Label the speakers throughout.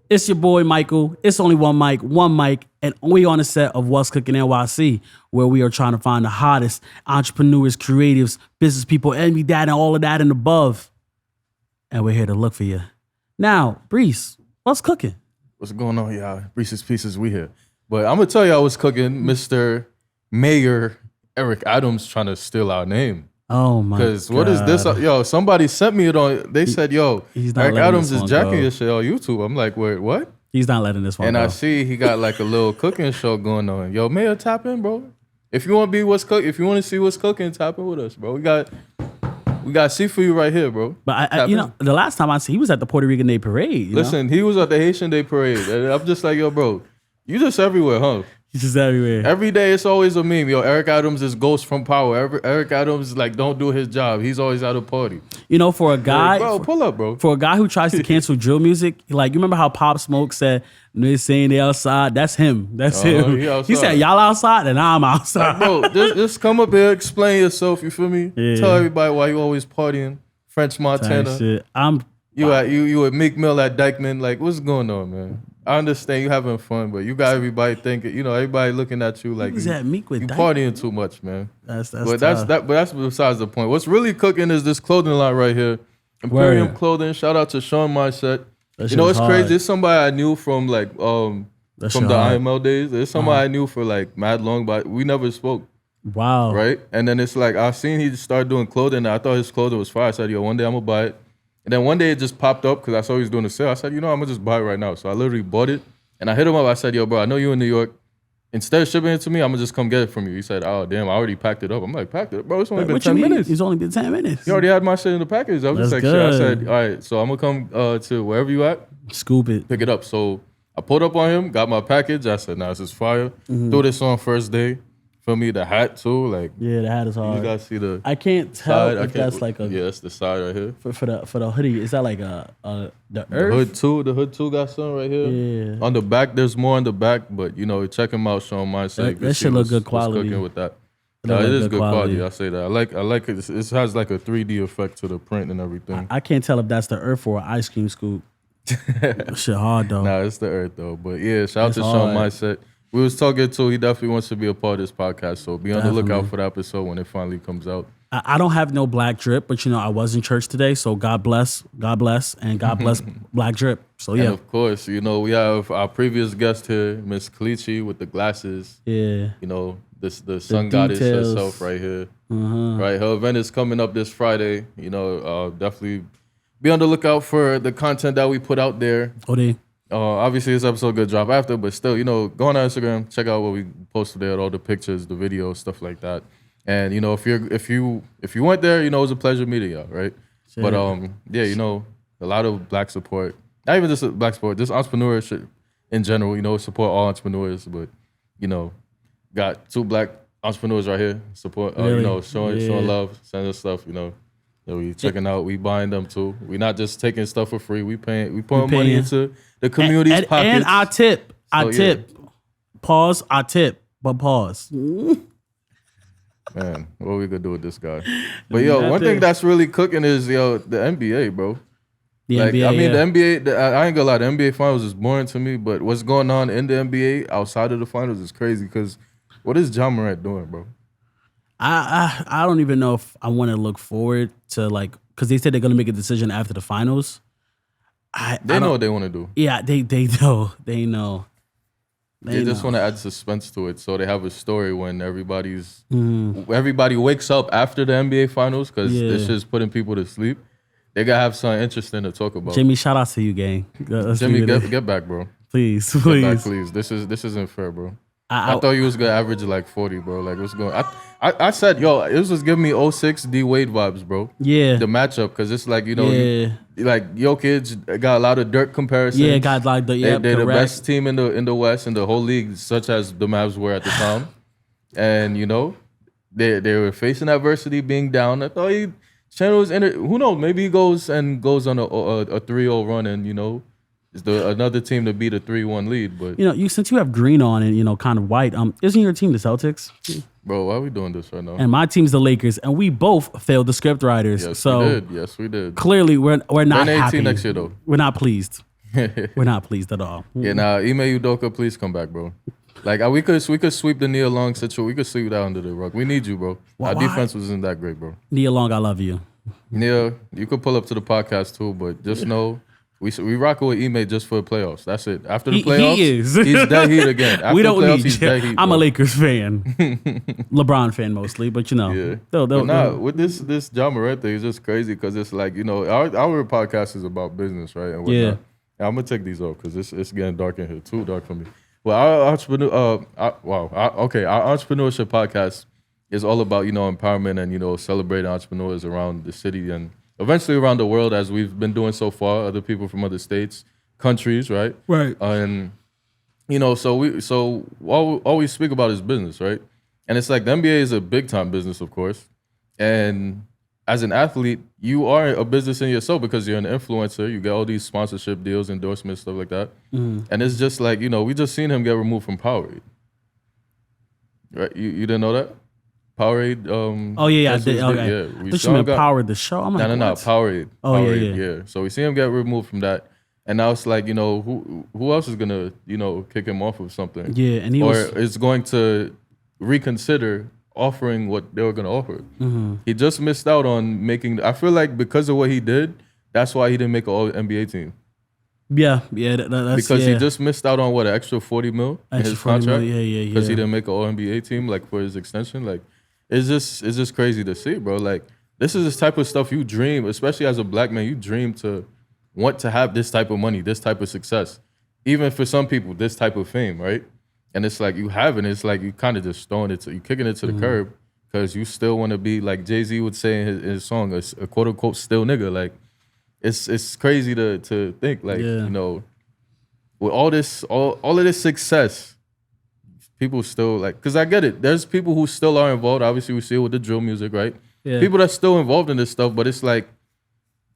Speaker 1: It's your boy Michael. It's only one mic, and we on the set of What's Cookin NYC, where we are trying to find the hottest entrepreneurs, creatives, business people, envy that, and all of that and above. And we're here to look for you. Now, Brees, what's cooking?
Speaker 2: What's going on, y'all? Reese's Pieces, we here. But I'm gonna tell y'all what's cooking. Mr. Mayor Eric Adams trying to steal our name.
Speaker 1: Oh my God.
Speaker 2: Because what is this? Yo, somebody sent me it on. They said, yo, Eric Adams is jacking your shit on YouTube. I'm like, wait, what?
Speaker 1: He's not letting this one
Speaker 2: and
Speaker 1: go.
Speaker 2: I see he got like a little cooking show going on. Yo, Mayor, tap in, bro. If you want to be what's cooking, if you want to see what's cooking, tap in with us, bro. We got see for you right here, bro.
Speaker 1: But I you know, the last time I see, he was at the Puerto Rican Day Parade.
Speaker 2: Listen, he was at the Haitian Day Parade. And I'm just like, yo, bro, you just everywhere, huh?
Speaker 1: He's just everywhere.
Speaker 2: Every day it's always a meme. Yo, Eric Adams is ghost from power. Eric Adams is like, don't do his job. He's always at a party.
Speaker 1: You know, for a guy,
Speaker 2: bro, pull up, bro.
Speaker 1: For a guy who tries to cancel drill music, like, you remember how Pop Smoke said, "They're saying they outside." That's him. That's him. He said, "Y'all outside and I'm outside."
Speaker 2: Like, bro, just come up here, explain yourself. You feel me?
Speaker 1: Yeah.
Speaker 2: Tell everybody why you always partying. French Montana.
Speaker 1: Shit.
Speaker 2: You at Meek Mill at Dykeman. Like, what's going on, man? I understand you having fun, but you got everybody thinking, you know, everybody looking at you like
Speaker 1: you
Speaker 2: at Meek with partying too much, man.
Speaker 1: That's
Speaker 2: besides the point. What's really cooking is this clothing line right here. Imperium Clothing. Shout out to Sean Mindset. You know, it's crazy. It's somebody I knew from like from the IML days. It's somebody I knew for like mad long, but we never spoke.
Speaker 1: Wow.
Speaker 2: Right? And then it's like I seen he started doing clothing. And I thought his clothing was fire. I said, yo, one day I'm gonna buy it. And then one day it just popped up because I saw he was doing a sale. I said, you know, I'm gonna just buy it right now. So I literally bought it. And I hit him up. I said, yo, bro, I know you in New York. Instead of shipping it to me, I'm gonna just come get it from you. He said, oh, damn, I already packed it up. I'm like, packed it up? Bro, it's only been 10 minutes.
Speaker 1: It's only been 10 minutes.
Speaker 2: You already had my shit in the package. I was just like, shit. I said, all right, so I'm gonna come to wherever you at.
Speaker 1: Scoop it.
Speaker 2: Pick it up. So I pulled up on him, got my package. I said, nah, this is fire. Threw this on first day. For me, the hat too, like
Speaker 1: the hat is hard.
Speaker 2: You guys see the?
Speaker 1: I can't tell if that's like a.
Speaker 2: Yeah, that's the side right here.
Speaker 1: For the hoodie, is that like the earth?
Speaker 2: The hood too got some right here.
Speaker 1: Yeah.
Speaker 2: On the back, there's more on the back, but you know, check him out, Sean Mindset.
Speaker 1: That should look good quality.
Speaker 2: Cooking with that. Yeah, it is good quality. I say that. I like it. It has like a 3D effect to the print and everything.
Speaker 1: I can't tell if that's the earth or an ice cream scoop. Shit hard though.
Speaker 2: Nah, it's the earth though. But yeah, shout out to Sean Mindset. We was talking to, he definitely wants to be a part of this podcast, so be on the lookout for the episode when it finally comes out.
Speaker 1: I don't have no black drip, but you know, I was in church today, so God bless, and God bless black drip. So yeah.
Speaker 2: And of course, you know, we have our previous guest here, Miss Kalichi with the glasses.
Speaker 1: Yeah.
Speaker 2: You know, the sun goddess herself right here. Right, her event is coming up this Friday. You know, definitely be on the lookout for the content that we put out there. Obviously, this episode could drop after, but still, you know, go on our Instagram, check out what we posted there, all the pictures, the videos, stuff like that. And you know, if you went there, you know, it was a pleasure meeting y'all, right? Shit. But yeah, you know, a lot of black support, not even just black support, just entrepreneurship in general. You know, support all entrepreneurs, but you know, got 2 black entrepreneurs right here, support, you know, showing love, sending us stuff, you know. That we checking out, we buying them too. We not just taking stuff for free. We putting money into the community's pockets.
Speaker 1: And I tip. Pause. I tip. But pause.
Speaker 2: Man, what we gonna do with this guy? But yo, one thing that's really cooking is the NBA, bro. The NBA. I ain't gonna lie. The NBA finals is boring to me. But what's going on in the NBA outside of the finals is crazy. Because what is Ja Morant doing, bro?
Speaker 1: I don't even know if I want to look forward to, like, because they said they're gonna make a decision after the finals.
Speaker 2: They know what they want to do.
Speaker 1: Yeah, they know. They
Speaker 2: just want to add suspense to it, so they have a story when everybody wakes up after the NBA finals, because this shit's putting people to sleep. They gotta have something interesting to talk about.
Speaker 1: Jimmy, shout out to you, gang.
Speaker 2: Jimmy, get back, bro.
Speaker 1: Please.
Speaker 2: Get back, please. This isn't fair, bro. I thought you was gonna average like 40, bro. Like, what's going? I said, yo, it was just giving me 06 D Wade vibes, bro.
Speaker 1: Yeah.
Speaker 2: The matchup, because it's like, you know, like Jokic got a lot of dirt comparisons.
Speaker 1: Yeah, got like they're
Speaker 2: the best team in the West in the whole league, such as the Mavs were at the time, and you know, they were facing adversity, being down. I thought Chandler was who knows? Maybe he goes on a 3-0 run, and you know, is another team to beat a 3-1 lead. But
Speaker 1: you know, since you have green on and you know kind of white, isn't your team the Celtics?
Speaker 2: Bro, why are we doing this right now?
Speaker 1: And my team's the Lakers, and we both failed the script writers.
Speaker 2: Yes,
Speaker 1: so
Speaker 2: we did. Yes, we did.
Speaker 1: Clearly, we're not happy.
Speaker 2: next year though.
Speaker 1: We're not pleased. We're not pleased at all.
Speaker 2: Yeah, now Ime Udoka, please come back, bro. Like we could sweep the Nia Long situation. We could sweep that under the rug. We need you, bro. Our defense wasn't that great, bro.
Speaker 1: Nia Long, I love you.
Speaker 2: Nia, you could pull up to the podcast too, but just know we rock with Ime just for the playoffs. That's it. After the playoffs, he's dead heat again. After
Speaker 1: we don't
Speaker 2: the playoffs,
Speaker 1: need
Speaker 2: he's dead heat.
Speaker 1: I'm a Lakers fan, LeBron fan mostly, but you know.
Speaker 2: Yeah. With this Ja Morant thing, it's just crazy because it's like, you know, our podcast is about business, right? And whatnot. I'm gonna take these off because it's getting dark in here. Too dark for me. Well, our entrepreneurship podcast is all about, you know, empowerment and, you know, celebrating entrepreneurs around the city and eventually around the world, as we've been doing so far. Other people from other states, countries, right?
Speaker 1: Right.
Speaker 2: And you know, so all we speak about is business, right? And it's like the NBA is a big time business, of course. And as an athlete, you are a business in yourself because you're an influencer. You get all these sponsorship deals, endorsements, stuff like that. And it's just like, you know, we just seen him get removed from Powerade. Right? You didn't know that? Powerade.
Speaker 1: I did. Okay.
Speaker 2: Yeah,
Speaker 1: you meant Powerade the show. I'm like,
Speaker 2: no, Powerade.
Speaker 1: Oh,
Speaker 2: Powerade,
Speaker 1: yeah.
Speaker 2: So we see him get removed from that. And now it's like, you know, who else is gonna, you know, kick him off of something?
Speaker 1: Yeah, and
Speaker 2: is going to reconsider offering what they were gonna offer. He just missed out on making. I feel like because of what he did, that's why he didn't make an All NBA team.
Speaker 1: Yeah, that's
Speaker 2: because he just missed out on what, an extra $40 million in his contract.
Speaker 1: Yeah.
Speaker 2: Because he didn't make an All NBA team, like for his extension. Like it's just crazy to see, bro. Like this is this type of stuff you dream, especially as a black man. You dream to want to have this type of money, this type of success, even for some people, this type of fame, right? And it's like you have it. It's like you kind of just throwing it you kicking it to the curb because you still want to be, like Jay-Z would say in his song, a quote unquote still nigga. Like it's crazy to think, like, you know, with all of this success, people still like, because I get it. There's people who still are involved. Obviously, we see it with the drill music, right? Yeah. People that's still involved in this stuff, but it's like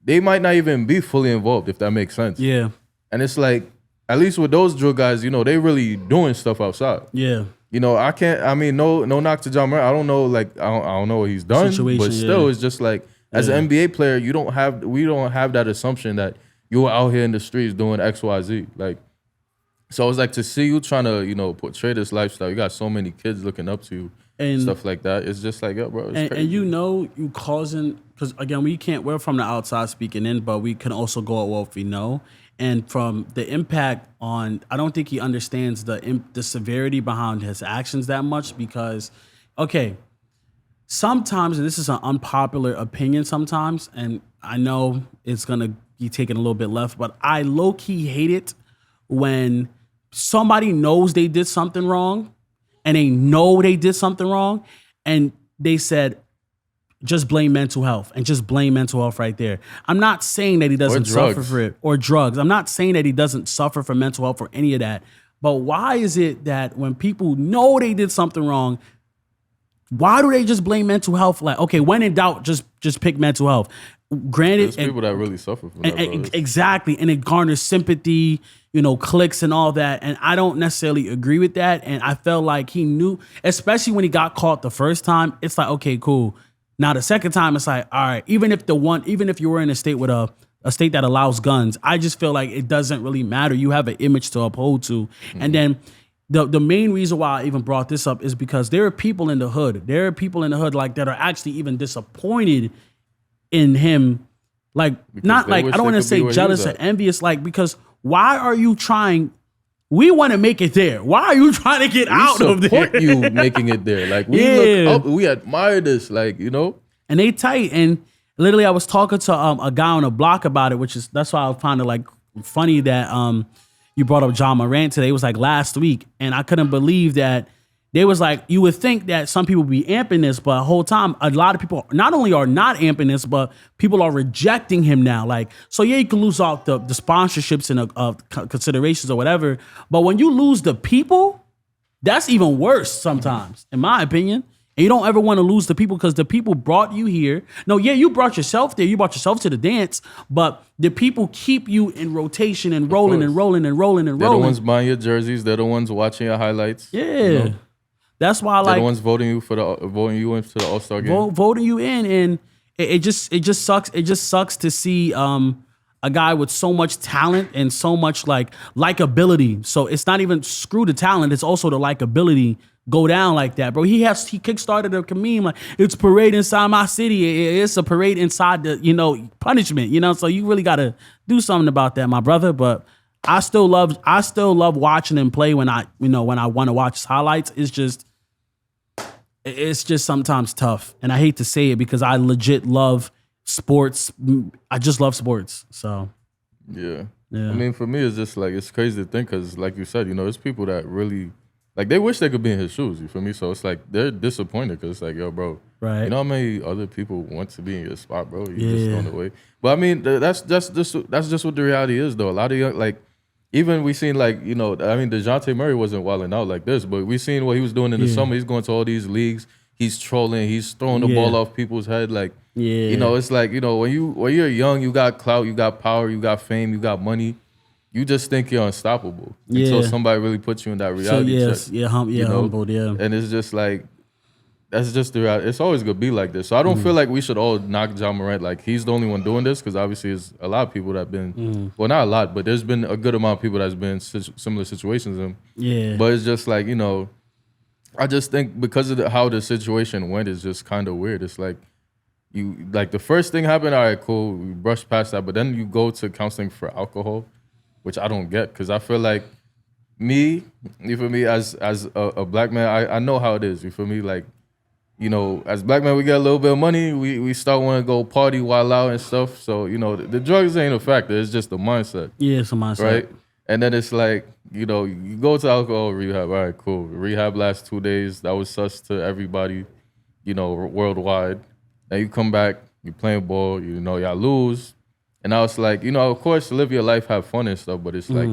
Speaker 2: they might not even be fully involved, if that makes sense.
Speaker 1: Yeah.
Speaker 2: And it's like, at least with those drill guys, you know, they really doing stuff outside.
Speaker 1: Yeah.
Speaker 2: You know, no knock to Ja Morant. I don't know, like, I don't know what he's done, but still, it's just like, as an NBA player, we don't have that assumption that you're out here in the streets doing X, Y, Z. Like, so it's like to see you trying to, you know, portray this lifestyle. You got so many kids looking up to you and stuff like that. It's just like, yo, bro, it's crazy.
Speaker 1: And you know, you causing, because again, we're from the outside speaking in, but we can also go at what we know. And from the impact on, I don't think he understands the severity behind his actions that much because, okay, sometimes, and this is an unpopular opinion sometimes, and I know it's going to be taken a little bit left, but I low-key hate it when somebody knows they did something wrong and they know they did something wrong and they said, just blame mental health and just blame mental health right there. I'm not saying that he doesn't suffer for it or drugs. I'm not saying that he doesn't suffer from mental health or any of that. But why is it that when people know they did something wrong, why do they just blame mental health? Like, okay, when in doubt, just pick mental health. Granted,
Speaker 2: there's people that really suffer from that.
Speaker 1: Exactly, and it garners sympathy, you know, clicks and all that. And I don't necessarily agree with that. And I felt like he knew, especially when he got caught the first time. It's like, okay, cool. Now the second time, it's like, all right. Even if you were in a state with a state that allows guns, I just feel like it doesn't really matter. You have an image to uphold to, and then. The main reason why I even brought this up is because there are people in the hood. There are people in the hood like that are actually even disappointed in him. Like, because not like, I don't want to say jealous or envious, like, because why are you trying? We want to make it there. Why are you trying to get out of there?
Speaker 2: We support you making it there. Like, we look up, we admire this, like, you know?
Speaker 1: And they tight. And literally I was talking to a guy on the block about it, that's why I found it like funny that you brought up Ja Morant today. It was like last week, and I couldn't believe that they was like, you would think that some people would be amping this, but the whole time, a lot of people not only are not amping this, but people are rejecting him now. Like, so yeah, you can lose out the sponsorships and considerations or whatever, but when you lose the people, that's even worse sometimes, in my opinion. And you don't ever want to lose the people because the people brought you here. No, yeah, you brought yourself there. You brought yourself to the dance, but the people keep you in rotation and rolling and rolling and rolling and rolling.
Speaker 2: They're the ones buying your jerseys. They're the ones watching your highlights.
Speaker 1: Yeah. You know? That's why
Speaker 2: they're the ones voting you into the All-Star game.
Speaker 1: Voting you in, and it just sucks. It just sucks to see a guy with so much talent and so much like likability. So it's not even screw the talent; it's also the likability. Go down like that, bro. He kickstarted a meme like it's parade inside my city. It's a parade inside the punishment. So you really got to do something about that, my brother. But I still love watching him play when I want to watch his highlights. It's just sometimes tough, and I hate to say it because I legit love sports. I just love sports. So
Speaker 2: yeah. I mean, for me, it's just like it's crazy to think because, like you said, there's people that really. Like, they wish they could be in his shoes, you feel me? So it's like they're disappointed because it's like, yo, bro,
Speaker 1: right.
Speaker 2: You know how many other people want to be in your spot, bro? You just going away. But I mean, that's just what the reality is, though. A lot of young, like, even we seen like, I mean, DeJounte Murray wasn't wilding out like this, but we seen what he was doing in the summer. He's going to all these leagues. He's trolling. He's throwing the ball off people's head. Like, it's like, when you're young, you got clout, you got power, you got fame, you got money. You just think you're unstoppable until somebody really puts you in that reality check.
Speaker 1: Humbled,
Speaker 2: And it's just like, that's just the reality. It's always going to be like this. So I don't feel like we should all knock Ja Morant like he's the only one doing this because obviously there's a lot of people that have been, well, not a lot, but there's been a good amount of people that's been in similar situations. But it's just like, I just think because of how the situation went, it's just kind of weird. It's like, the first thing happened, all right, cool, we brushed past that, but then you go to counseling for alcohol, which I don't get because I feel like you feel me, as a black man, I know how it is, you feel me? Like, as black men, we get a little bit of money, we start wanting to go party while out and stuff. So, the drugs ain't a factor, it's just a mindset.
Speaker 1: Yeah, it's a mindset.
Speaker 2: Right? And then it's like, you go to alcohol rehab, all right, cool. Rehab lasts 2 days, that was sus to everybody, worldwide. Then you come back, you playing ball, y'all lose. And I was like, of course, live your life, have fun and stuff, but it's like,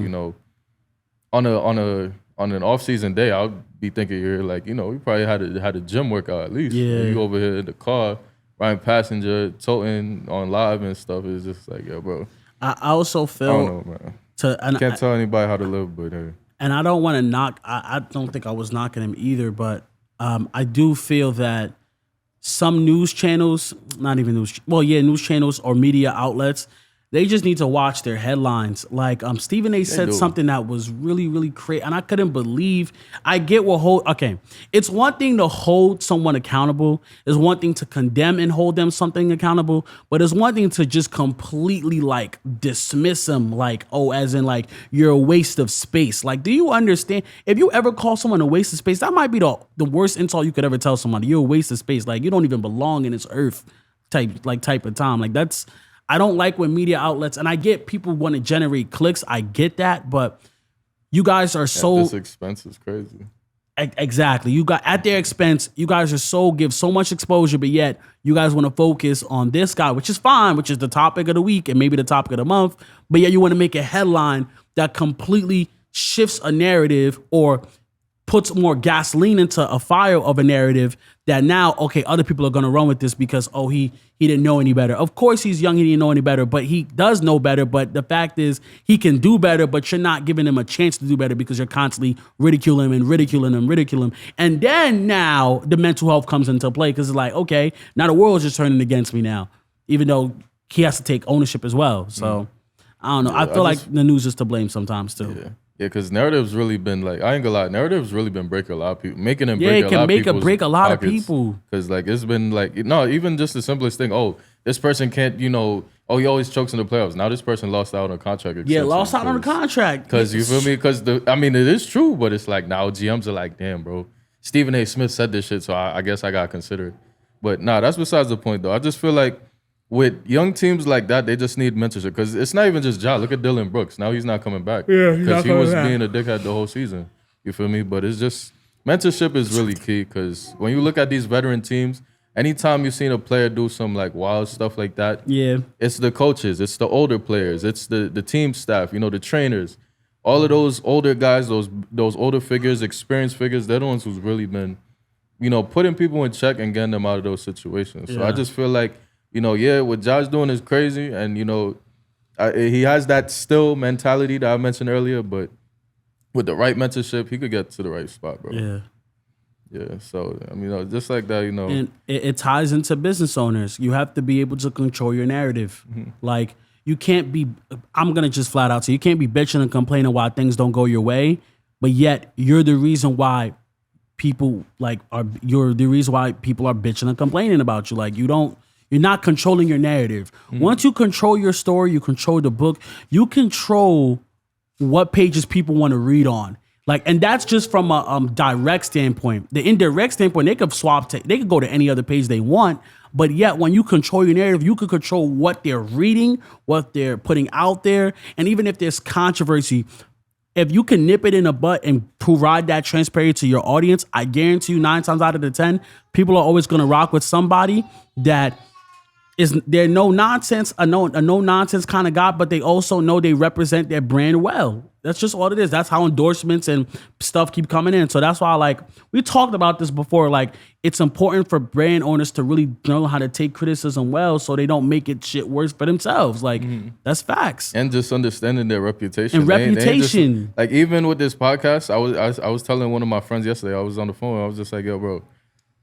Speaker 2: on an off-season day, I'll be thinking you're like, we probably had a gym workout at least.
Speaker 1: Yeah.
Speaker 2: And you over here in the car, riding passenger, toting on live and stuff. It's just like, yo, bro.
Speaker 1: I also feel.
Speaker 2: I don't know, man. Can't tell anybody how to live, but hey.
Speaker 1: And I don't want to knock. I don't think I was knocking him either, but I do feel that some news channels, not even news, news channels or media outlets, they just need to watch their headlines. Like Stephen A. said something that was really, really crazy, and I couldn't believe. I get okay. It's one thing to hold someone accountable. It's one thing to condemn and hold them something accountable. But it's one thing to just completely like dismiss them, like as in like you're a waste of space. Like, do you understand? If you ever call someone a waste of space, that might be the worst insult you could ever tell somebody. You're a waste of space. Like you don't even belong in this earth type of time. Like that's. I don't like when media outlets, and I get people want to generate clicks. I get that, but you guys are so...
Speaker 2: This expense is crazy.
Speaker 1: Exactly. You got at their expense, you guys are give so much exposure, but yet you guys want to focus on this guy, which is fine, which is the topic of the week and maybe the topic of the month, but yet you want to make a headline that completely shifts a narrative or puts more gasoline into a fire of a narrative that now, okay, other people are going to run with this because, he didn't know any better. Of course he's young, he didn't know any better, but he does know better. But the fact is he can do better, but you're not giving him a chance to do better because you're constantly ridiculing him. And then now the mental health comes into play because it's like, okay, now the world's just turning against me now, even though he has to take ownership as well. So I don't know. I feel like the news is to blame sometimes too.
Speaker 2: Yeah. Yeah, because narrative's really been like, I ain't gonna lie, narrative's really been breaking a lot of people, break a lot of people. Because like it's been like, even just the simplest thing. This person can't, he always chokes in the playoffs. Now this person lost out on a contract.
Speaker 1: Yeah, lost out on a contract.
Speaker 2: Because you feel me? Because it is true, but it's like now GMs are like, damn, bro. Stephen A. Smith said this shit, so I guess I gotta consider it. But that's besides the point though. I just feel like with young teams like that, they just need mentorship. Because it's not even just Ja. Look at Dylan Brooks. Now he's not coming back. Yeah, because he was being a dickhead the whole season. You feel me? But it's just, mentorship is really key. Because when you look at these veteran teams, anytime you've seen a player do some like wild stuff like that, it's the coaches, it's the older players, it's the team staff, the trainers. All of those older guys, those older figures, experienced figures, they're the ones who's really been, putting people in check and getting them out of those situations. So I just feel like, what Josh doing is crazy, and he has that still mentality that I mentioned earlier. But with the right mentorship, he could get to the right spot, bro. Yeah. So I mean, just like that,
Speaker 1: and it ties into business owners. You have to be able to control your narrative. Like I'm gonna just flat out say you can't be bitching and complaining why things don't go your way, but yet you're the reason why people you're the reason why people are bitching and complaining about you. Like you're not controlling your narrative. Once you control your story, you control the book, you control what pages people want to read on. Like, and that's just from a direct standpoint. The indirect standpoint, they could they could go to any other page they want, but yet when you control your narrative, you can control what they're reading, what they're putting out there, and even if there's controversy, if you can nip it in the butt and provide that transparency to your audience, I guarantee you 9 times out of the 10, people are always going to rock with somebody that they're no nonsense, a no nonsense kind of guy, but they also know they represent their brand well. That's just all it is. That's how endorsements and stuff keep coming in. So that's why, we talked about this before. Like, it's important for brand owners to really know how to take criticism well, so they don't make it shit worse for themselves. Like, that's facts.
Speaker 2: And just understanding their reputation.
Speaker 1: And reputation.
Speaker 2: Like, even with this podcast, I was telling one of my friends yesterday. I was on the phone. I was just like, yo, bro.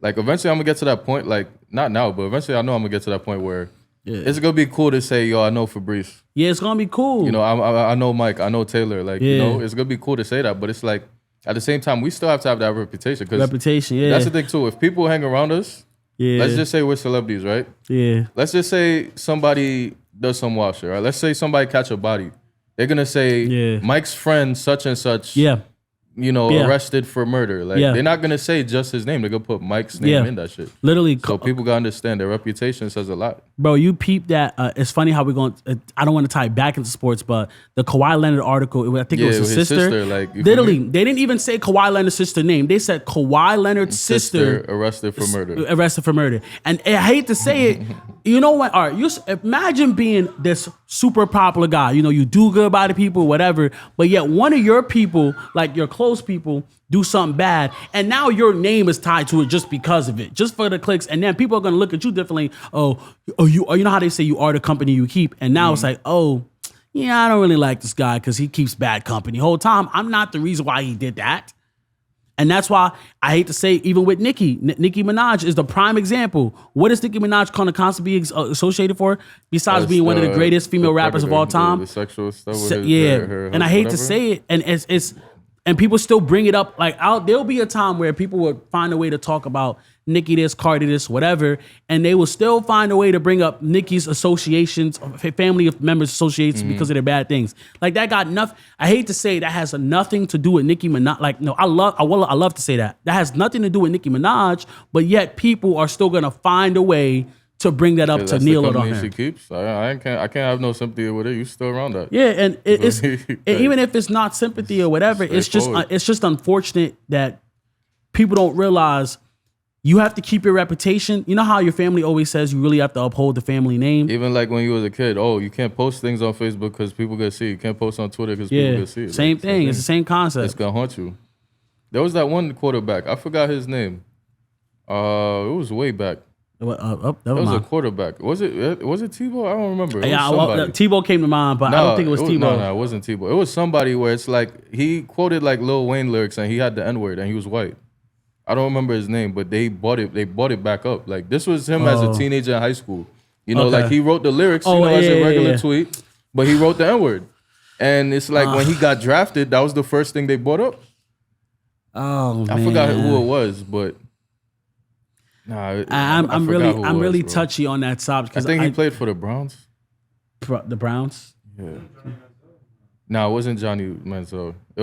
Speaker 2: Like, eventually I'm gonna get to that point, like, not now, but eventually I know I'm gonna get to that point where it's gonna be cool to say, yo, I know Fabrice.
Speaker 1: Yeah, it's gonna be cool.
Speaker 2: You know, I know Mike, I know Taylor. Like, you know, it's gonna be cool to say that, but it's like, at the same time, we still have to have that reputation.
Speaker 1: Reputation, yeah.
Speaker 2: That's the thing, too. If people hang around us, let's just say we're celebrities, right? Yeah. Let's just say somebody does some wild shit, right? Let's say somebody catch a body. They're gonna say, Mike's friend, such and such. Yeah. You know, arrested for murder. Like, they're not gonna say just his name. They're gonna put Mike's name in that shit.
Speaker 1: Literally.
Speaker 2: So people gotta understand their reputation says a lot.
Speaker 1: Bro, you peep that. It's funny how we're going. I don't want to tie it back into sports, but the Kawhi Leonard article, I think it was his sister.
Speaker 2: Like,
Speaker 1: literally, they didn't even say Kawhi Leonard's sister's name. They said Kawhi Leonard's sister
Speaker 2: arrested for murder.
Speaker 1: Arrested for murder. And I hate to say it. You know what? All right, you imagine being this super popular guy. You know, you do good by the people, whatever. But yet one of your people, like your close people, do something bad, and now your name is tied to it just because of it, just for the clicks. And then people are gonna look at you differently. You know how they say you are the company you keep. And now it's like, yeah, I don't really like this guy because he keeps bad company. Whole time, I'm not the reason why he did that. And that's why I hate to say, even with Nicki Minaj is the prime example. What is Nicki Minaj going to constantly be associated for, besides being one of the greatest female rappers of all time?
Speaker 2: The sexual stuff.
Speaker 1: Her and I hate to say it, and and people still bring it up. Like, there'll be a time where people will find a way to talk about Nicki this, Cardi this, whatever, and they will still find a way to bring up Nicki's associations, family of members associations because of their bad things. Like, that got nothing. I hate to say that has nothing to do with Nicki Minaj. Like, no, I love to say that has nothing to do with Nicki Minaj, but yet people are still gonna find a way to bring that up to kneel it on her.
Speaker 2: She keeps. I can't have no sympathy with it. You still around that?
Speaker 1: Yeah, and it's even if it's not sympathy or whatever, it's just unfortunate that people don't realize you have to keep your reputation. You know how your family always says you really have to uphold the family name?
Speaker 2: Even like when you was a kid, you can't post things on Facebook because people gonna see it. You can't post on Twitter because people gonna see it.
Speaker 1: Same thing. It's the same concept.
Speaker 2: It's gonna haunt you. There was that one quarterback. I forgot his name. It was way back. That was a quarterback. Was it Tebow? I don't remember.
Speaker 1: Tebow came to mind, but I don't think it was Tebow.
Speaker 2: No, it wasn't Tebow. It was somebody where it's like he quoted like Lil Wayne lyrics and he had the N-word and he was white. I don't remember his name, but they bought it back up. Like, this was him as a teenager in high school. You know, like he wrote the lyrics, as a regular tweet, but he wrote the N-word. And it's like when he got drafted, that was the first thing they bought up. I forgot who it was, but
Speaker 1: I'm really touchy on that subject.
Speaker 2: I think he played for the Browns.
Speaker 1: The Browns?
Speaker 2: Yeah. No, it wasn't Johnny Manziel. It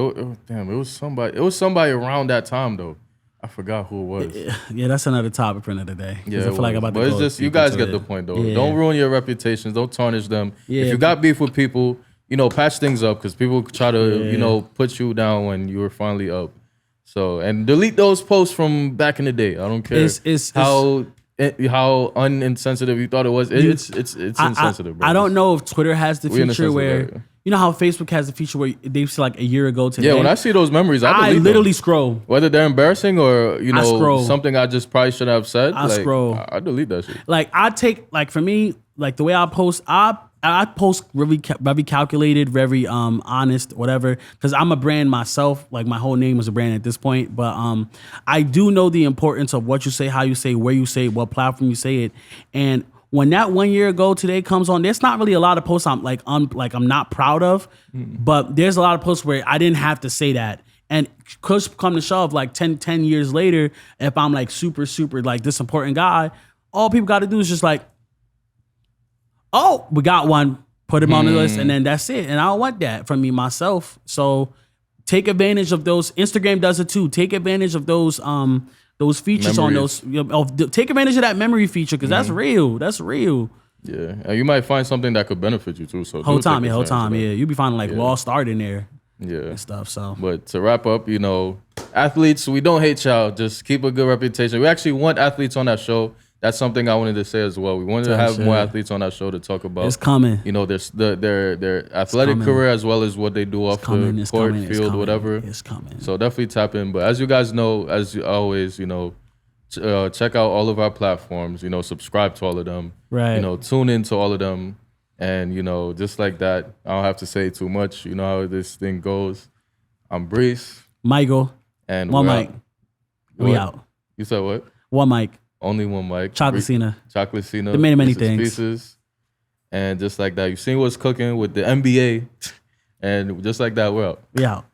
Speaker 2: was somebody. It was somebody around that time though. I forgot who it was.
Speaker 1: Yeah, that's another topic for another day.
Speaker 2: Yeah, I feel like but it's just, you guys get the point though. Yeah. Don't ruin your reputations. Don't tarnish them. Yeah. If you got beef with people, patch things up because people try to, put you down when you were finally up. So, and delete those posts from back in the day. I don't care how uninsensitive you thought it was. It's insensitive, bro.
Speaker 1: I don't know if Twitter has the feature where, you know how Facebook has the feature where they say like a year ago today?
Speaker 2: Yeah, when I see those memories, I
Speaker 1: literally scroll.
Speaker 2: Whether they're embarrassing or, something I just probably should have said. I scroll. I delete that shit.
Speaker 1: Like, I take, like, for me, like, the way I post, I post very calculated, very honest, whatever, because I'm a brand myself. Like, my whole name is a brand at this point. But I do know the importance of what you say, how you say, where you say it, what platform you say it. And when that 1 year ago today comes on, there's not really a lot of posts I'm not proud of, but there's a lot of posts where I didn't have to say that. And push come to shove, like 10 years later, if I'm like super like this important guy, all people got to do is just like, oh, we got one, put him on the list, and then that's it. And I don't want that from me myself. So take advantage of those. Instagram does it too. Take advantage of those features memories. On those. Take advantage of that memory feature because that's real. That's real.
Speaker 2: Yeah, and you might find something that could benefit you too. So whole time,
Speaker 1: yeah. You be finding like lost art in there. Yeah, and stuff. So,
Speaker 2: but to wrap up, athletes, we don't hate y'all. Just keep a good reputation. We actually want athletes on that show. That's something I wanted to say as well. We wanted to have more athletes on our show to talk about.
Speaker 1: It's coming.
Speaker 2: Their athletic career as well as what they do off the court, field, whatever.
Speaker 1: It's coming.
Speaker 2: So definitely tap in. But as you guys know, as you always, check out all of our platforms. Subscribe to all of them.
Speaker 1: Right.
Speaker 2: Tune into all of them. And, just like that, I don't have to say too much. You know how this thing goes. I'm Brees.
Speaker 1: Michael.
Speaker 2: And
Speaker 1: one mic. We out.
Speaker 2: You said what?
Speaker 1: One mic.
Speaker 2: Only one mic.
Speaker 1: Chocolatecina.
Speaker 2: Chocolatecina.
Speaker 1: The many things.
Speaker 2: Pieces. And just like that, you've seen what's cooking with the NBA. And just like that, we're out.
Speaker 1: We out.